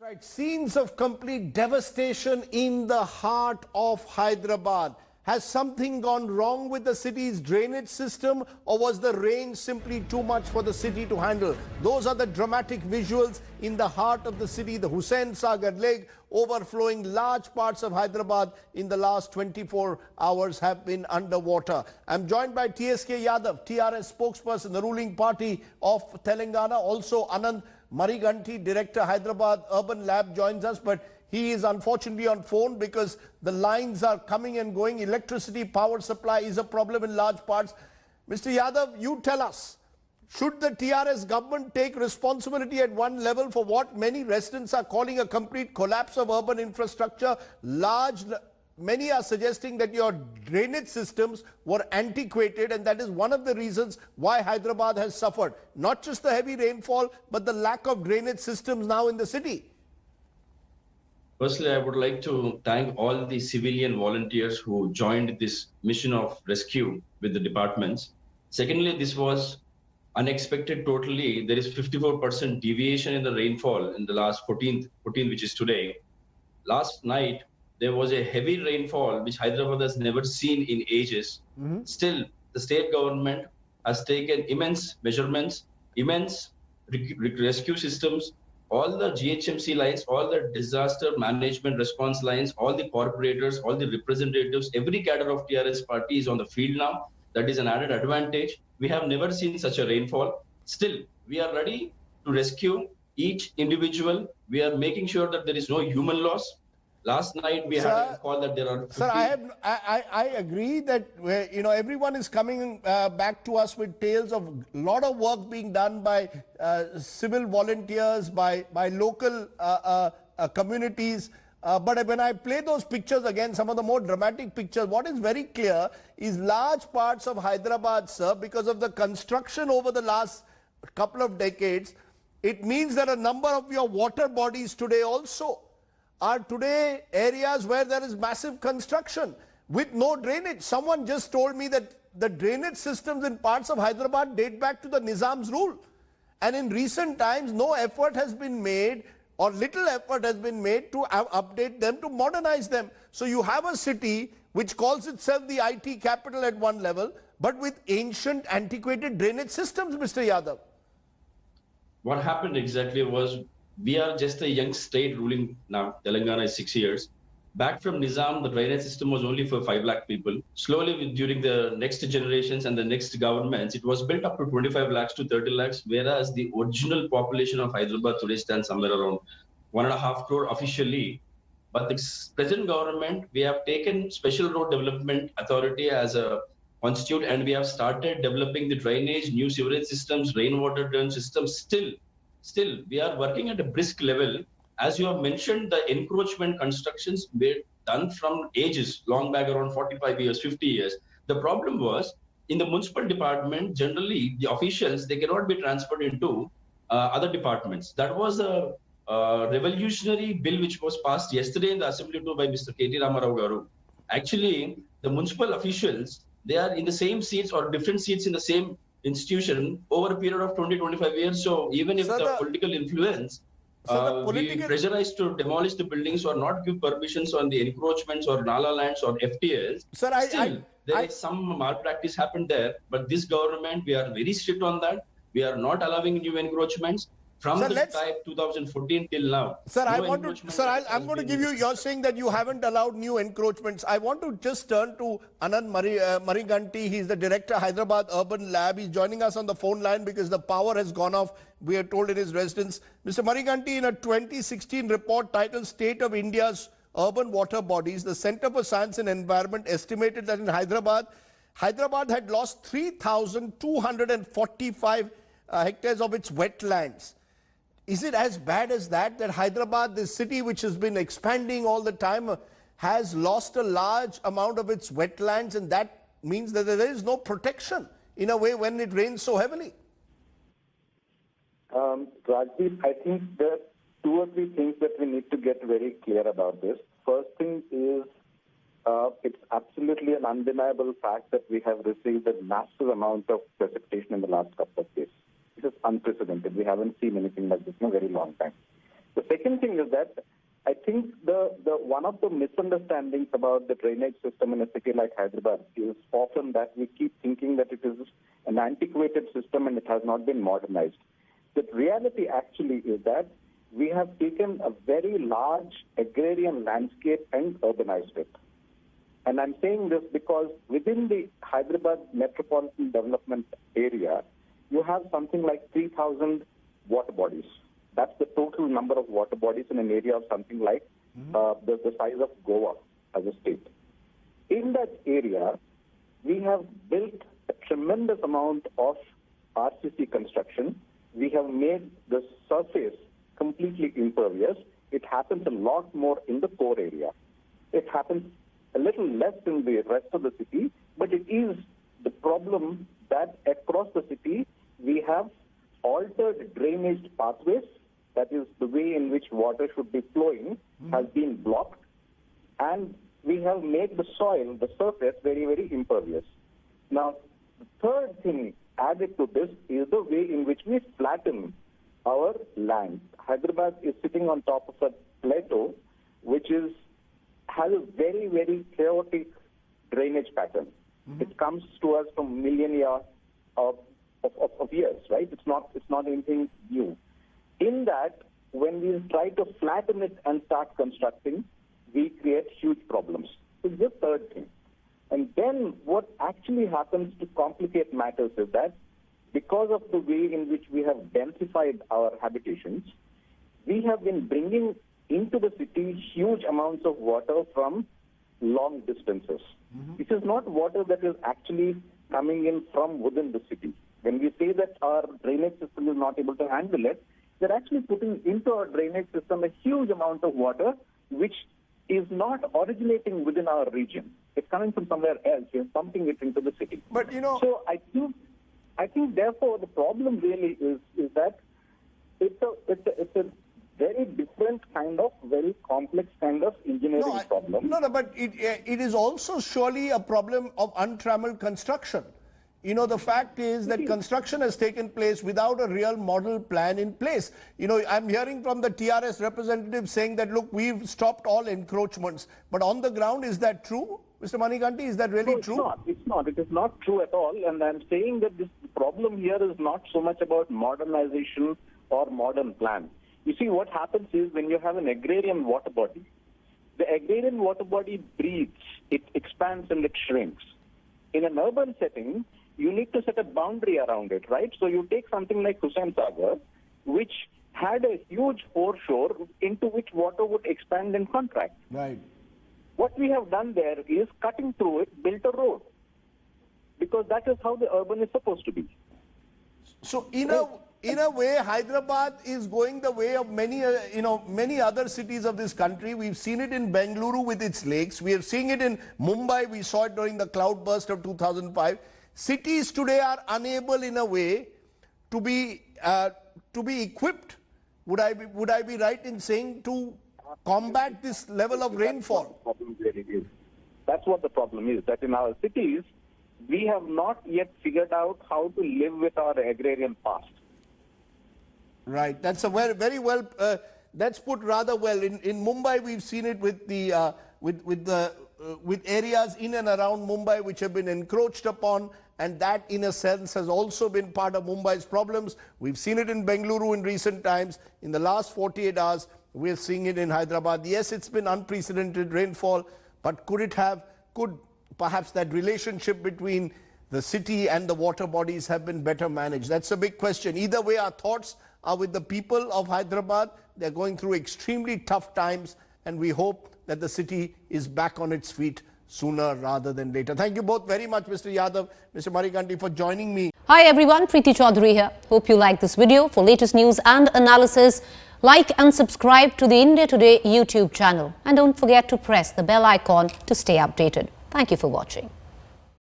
Right, scenes of complete devastation in the heart of Hyderabad. Has something gone wrong with the city's drainage system, or was the rain simply too much for the city to handle? Those are the dramatic visuals in the heart of the city. The Hussain Sagar Lake overflowing large parts of Hyderabad in the last 24 hours have been underwater. I'm joined by TSK Yadav, TRS spokesperson, the ruling party of Telangana. Also Anand Mariganti, Director, Hyderabad Urban Lab, joins us, but he is unfortunately on phone because the lines are coming and going. Electricity power supply is a problem in large parts. Mr. Yadav, you tell us, should the TRS government take responsibility at one level for what many residents are calling a complete collapse of urban infrastructure? Many are suggesting that your drainage systems were antiquated, and that is one of the reasons why Hyderabad has suffered. Not just the heavy rainfall, but the lack of drainage systems now in the city. Firstly, I would like to thank all the civilian volunteers who joined this mission of rescue with the departments. Secondly, this was unexpected totally. There is 54% deviation in the rainfall in the last 14th, which is today. Last night, there was a heavy rainfall, which Hyderabad has never seen in ages. Still, the state government has taken immense measurements, immense rescue systems, all the GHMC lines, all the disaster management response lines, all the corporators, all the representatives, every cadre of TRS party is on the field now. That is an added advantage. We have never seen such a rainfall. Still, we are ready to rescue each individual. We are making sure that there is no human loss. Last night we had a call that there are 50... Sir, I agree that everyone is coming back to us with tales of a lot of work being done by civil volunteers, by local communities. But when I play those pictures again, some of the more dramatic pictures, what is very clear is large parts of Hyderabad, sir, because of the construction over the last couple of decades, it means that a number of your water bodies today also are today areas where there is massive construction with no drainage. Someone just told me that the drainage systems in parts of Hyderabad date back to the Nizam's rule. And in recent times, no effort has been made, or little effort has been made to update them, to modernize them. So you have a city which calls itself the IT capital at one level, but with ancient, antiquated drainage systems, Mr. Yadav. What happened exactly was, we are just a young state ruling now. Telangana is 6 years. Back from Nizam, the drainage system was only for 5 lakh people. Slowly, during the next generations and the next governments, it was built up to 25 lakhs to 30 lakhs, whereas the original population of Hyderabad today stands somewhere around 1.5 crore officially. But the present government, we have taken Special Road Development Authority as a constitute, and we have started developing the drainage, new sewerage systems, rainwater drain systems. Still, we are working at a brisk level. As you have mentioned, the encroachment constructions were done from ages, long back, around 45 years, 50 years. The problem was, in the municipal department, generally, the officials, they cannot be transferred into other departments. That was a revolutionary bill which was passed yesterday in the assembly too by Mr. K.T. Ramarao Garu. Actually, the municipal officials, they are in the same seats or different seats in the same institution over a period of 20-25 years. So even if the political influence, we pressurized to demolish the buildings or not give permissions on the encroachments or Nala lands or FTLs, there is some malpractice happened there. But this government, we are very strict on that. We are not allowing new encroachments. From the time 2014 till now. Sir, I'm going to give you, you're saying that you haven't allowed new encroachments. I want to just turn to Anand Mariganti. He's the Director, Hyderabad Urban Lab. He's joining us on the phone line because the power has gone off, we are told, in his residence. Mr. Mariganti, in a 2016 report titled State of India's Urban Water Bodies, the Center for Science and Environment estimated that in Hyderabad had lost 3,245 hectares of its wetlands. Is it as bad as that Hyderabad, this city which has been expanding all the time, has lost a large amount of its wetlands, and that means that there is no protection in a way when it rains so heavily? Rajdeep, I think there are 2 or 3 things that we need to get very clear about this. First thing is, it's absolutely an undeniable fact that we have received a massive amount of precipitation in the last couple of days. This is unprecedented. We haven't seen anything like this in a very long time. The second thing is that I think the one of the misunderstandings about the drainage system in a city like Hyderabad is often that we keep thinking that it is an antiquated system and it has not been modernized. The reality actually is that we have taken a very large agrarian landscape and urbanized it. And I'm saying this because within the Hyderabad metropolitan development area, you have something like 3,000 water bodies. That's the total number of water bodies in an area of something like the size of Goa as a state. In that area, we have built a tremendous amount of RCC construction. We have made the surface completely impervious. It happens a lot more in the core area. It happens a little less in the rest of the city, but it is the problem that across the city we have altered drainage pathways. That is, the way in which water should be flowing has been blocked, and we have made the soil, the surface, very, very impervious. Now, the third thing added to this is the way in which we flatten our land. Hyderabad is sitting on top of a plateau which has a very, very chaotic drainage pattern. It comes to us from millennia of years, right? It's not anything new. In that, when we try to flatten it and start constructing, we create huge problems. It's the third thing. And then what actually happens to complicate matters is that because of the way in which we have densified our habitations, we have been bringing into the city huge amounts of water from long distances. This is not water that is actually coming in from within the city. When we say that our drainage system is not able to handle it, they're actually putting into our drainage system a huge amount of water which is not originating within our region. It's coming from somewhere else. We're pumping it into the city. But So I think therefore the problem really is that it's a very different kind of, very complex kind of engineering problem. No, but it is also surely a problem of untrammeled construction. The fact is that construction has taken place without a real model plan in place. I'm hearing from the TRS representative saying that, look, we've stopped all encroachments. But on the ground, is that true? Mr. Manikanti, is that really true? It's not. It is not true at all. And I'm saying that this problem here is not so much about modernization or modern plan. You see, what happens is when you have an agrarian water body, the agrarian water body breathes, it expands and it shrinks. In an urban setting, you need to set a boundary around it, right? So you take something like Hussain Sagar, which had a huge foreshore into which water would expand and contract. Right. What we have done there is cutting through it, built a road. Because that is how the urban is supposed to be. So in a way, Hyderabad is going the way of many other cities of this country. We've seen it in Bengaluru with its lakes. We are seeing it in Mumbai. We saw it during the cloudburst of 2005. Cities today are unable, in a way, to be equipped. Would I be right in saying, to combat this level of rainfall? That's what the problem is. That in our cities, we have not yet figured out how to live with our agrarian past. Right. That's a very well. That's put rather well. In Mumbai, we've seen it with the with areas in and around Mumbai which have been encroached upon, and that, in a sense, has also been part of Mumbai's problems. We've seen it in Bengaluru in recent times. In the last 48 hours, we're seeing it in Hyderabad. Yes, it's been unprecedented rainfall, but could perhaps that relationship between the city and the water bodies have been better managed? That's a big question. Either way, our thoughts are with the people of Hyderabad. They're going through extremely tough times, and we hope that the city is back on its feet sooner rather than later. Thank you both very much, Mr. Yadav, Mr. Manikanti, for joining me. Hi everyone, Preeti Chaudhary here. Hope you like this video. For latest news and analysis, like and subscribe to the India Today YouTube channel. And don't forget to press the bell icon to stay updated. Thank you for watching.